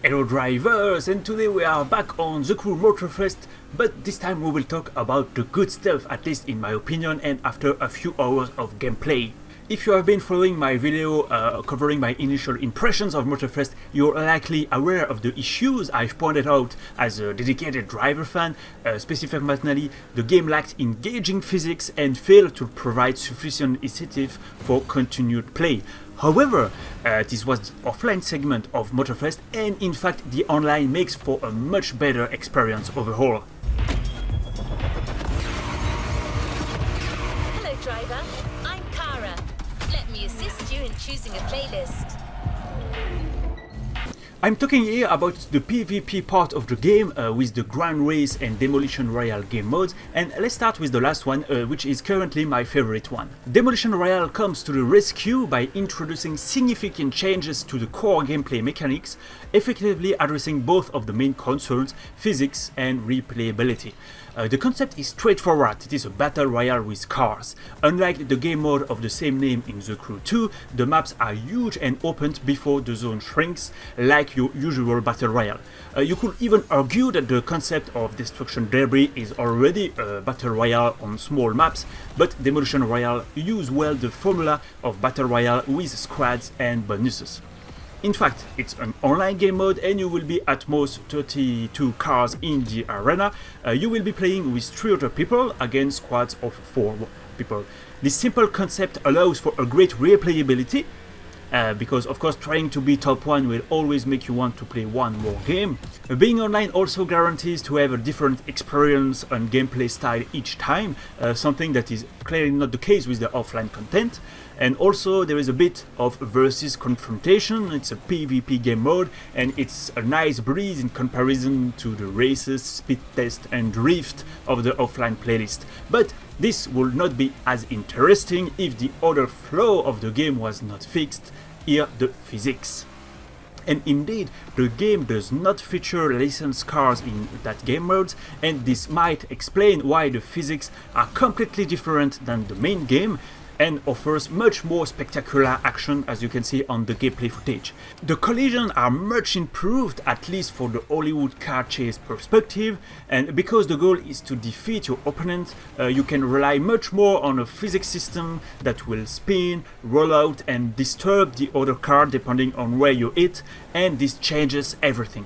Hello drivers, and today we are back on the cool Motorfest, but this time we will talk about the good stuff, at least in my opinion, and after a few hours of gameplay. If you have been following my video covering my initial impressions of Motorfest, you're likely aware of the issues I've pointed out as a dedicated driver fan. Specifically, the game lacked engaging physics and failed to provide sufficient incentive for continued play. However, this was the offline segment of Motorfest, and in fact the online makes for a much better experience overall. Hello driver, I'm Kara. Let me assist you in choosing a playlist. I'm talking here about the PvP part of the game with the Grand Race and Demolition Royale game modes, and let's start with the last one, which is currently my favorite one. Demolition Royale comes to the rescue by introducing significant changes to the core gameplay mechanics, effectively addressing both of the main concerns, physics and replayability. The concept is straightforward. It is a battle royale with cars. Unlike the game mode of the same name in The Crew 2, the maps are huge and opened before the zone shrinks, like your usual battle royale. You could even argue that the concept of destruction debris is already a battle royale on small maps, but Demolition Royale use well the formula of battle royale with squads and bonuses. In fact, it's an online game mode and you will be at most 32 cars in the arena. You will be playing with 3 other people against squads of 4 people. This simple concept allows for a great replayability, because of course trying to be top 1 will always make you want to play one more game. Being online also guarantees to have a different experience and gameplay style each time, something that is clearly not the case with the offline content. And also there is a bit of versus confrontation. It's a PvP game mode and it's a nice breeze in comparison to the races, speed test and drift of the offline playlist. But this would not be as interesting if the other flow of the game was not fixed, here the physics. And indeed, the game does not feature licensed cars in that game mode, and this might explain why the physics are completely different than the main game, and offers much more spectacular action, as you can see on the gameplay footage. The collisions are much improved, at least for the Hollywood car chase perspective, and because the goal is to defeat your opponent, you can rely much more on a physics system that will spin, roll out and disturb the other car depending on where you hit, and this changes everything.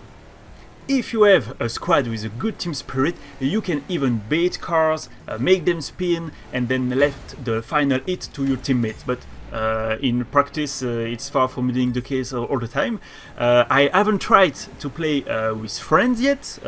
If you have a squad with a good team spirit, you can even bait cars, make them spin, and then left the final hit to your teammates. But in practice, it's far from being the case all the time. I haven't tried to play with friends yet,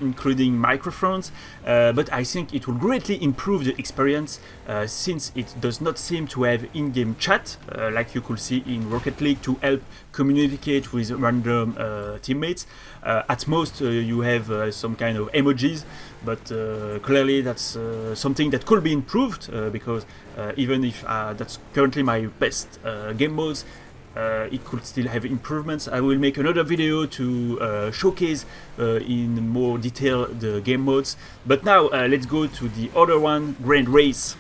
including microphones, but I think it will greatly improve the experience since it does not seem to have in-game chat, like you could see in Rocket League, to help communicate with random teammates. At most you have some kind of emojis, but clearly that's something that could be improved, because even if that's currently my best game modes, it could still have improvements. I will make another video to showcase in more detail the game modes, but now let's go to the other one, Grand Race.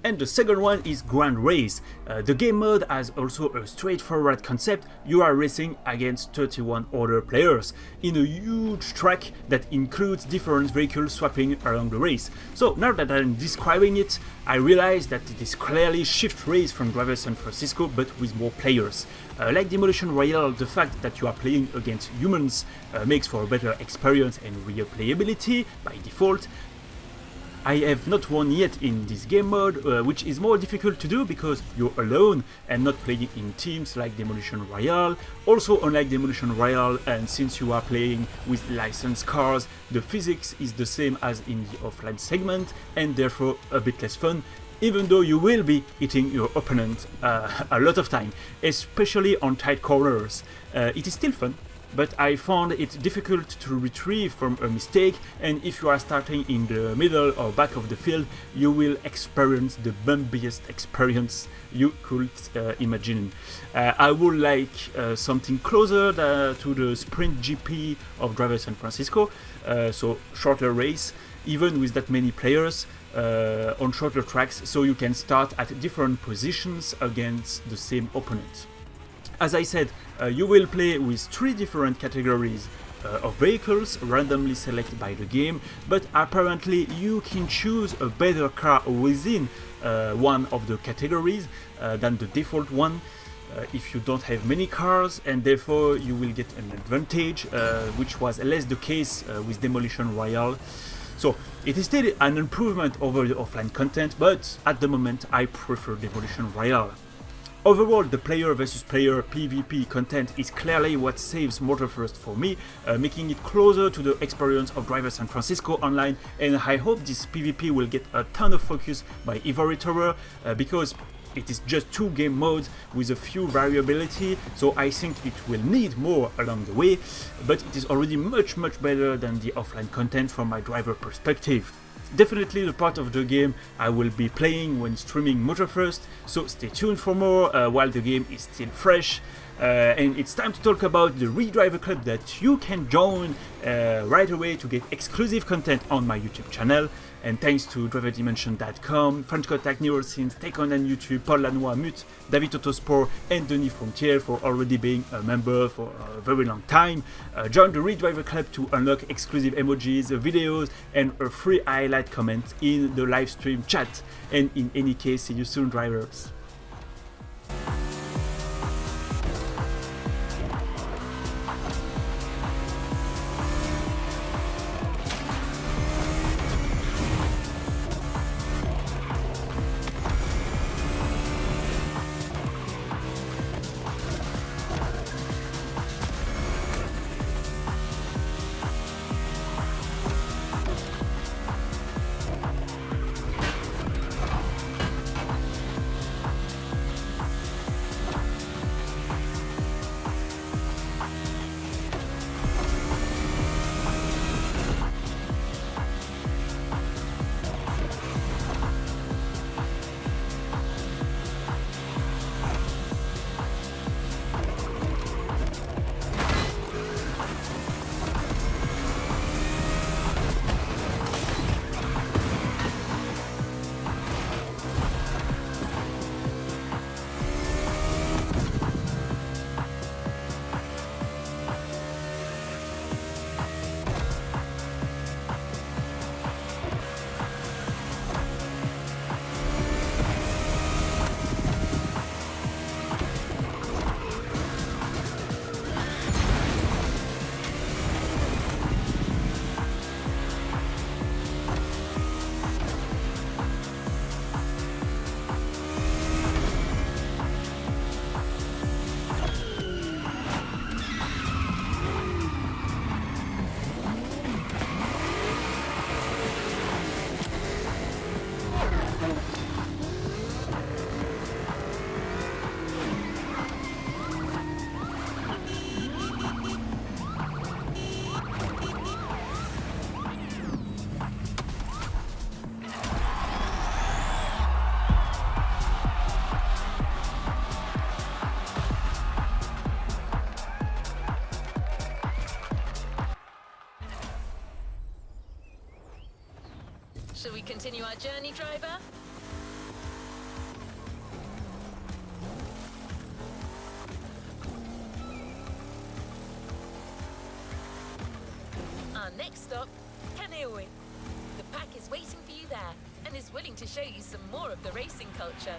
And the second one is Grand Race. The game mode has also a straightforward concept. You are racing against 31 other players in a huge track that includes different vehicles swapping along the race. So now that I'm describing it, I realize that it is clearly shift race from Driver San Francisco, but with more players. Like Demolition Royale, the fact that you are playing against humans makes for a better experience and replayability by default. I have not won yet in this game mode, which is more difficult to do because you're alone and not playing in teams like Demolition Royale. Also, unlike Demolition Royale, and since you are playing with licensed cars, the physics is the same as in the offline segment and therefore a bit less fun, even though you will be hitting your opponent a lot of time, especially on tight corners. It is still fun, but I found it difficult to retrieve from a mistake, and if you are starting in the middle or back of the field, you will experience the bumpiest experience you could imagine. I would like something closer to the Sprint GP of Driver San Francisco, so shorter race, even with that many players, on shorter tracks, so you can start at different positions against the same opponent. As I said, you will play with 3 different categories of vehicles randomly selected by the game, but apparently you can choose a better car within one of the categories than the default one if you don't have many cars, and therefore you will get an advantage, which was less the case with Demolition Royale. So it is still an improvement over the offline content, but at the moment I prefer Demolition Royale. Overall, the player versus player PvP content is clearly what saves Motorfest for me, making it closer to the experience of Driver San Francisco Online, and I hope this PvP will get a ton of focus by Ivory Tower, because it is just 2 game modes with a few variability, so I think it will need more along the way, but it is already much better than the offline content from my driver perspective. Definitely the part of the game I will be playing when streaming Motorfest, so stay tuned for more while the game is still fresh. And it's time to talk about the Redriver Club that you can join right away to get exclusive content on my YouTube channel. And thanks to driverdimension.com, French Contact, Neuroscenes, Take On and YouTube, Paul Lanois, Mute, David Autosport, and Denis Frontier for already being a member for a very long time. Join the Redriver Club to unlock exclusive emojis, videos, and a free highlight comment in the live stream chat. And in any case, see you soon, drivers. Shall we continue our journey, driver? Our next stop, Kaneohe. The pack is waiting for you there and is willing to show you some more of the racing culture.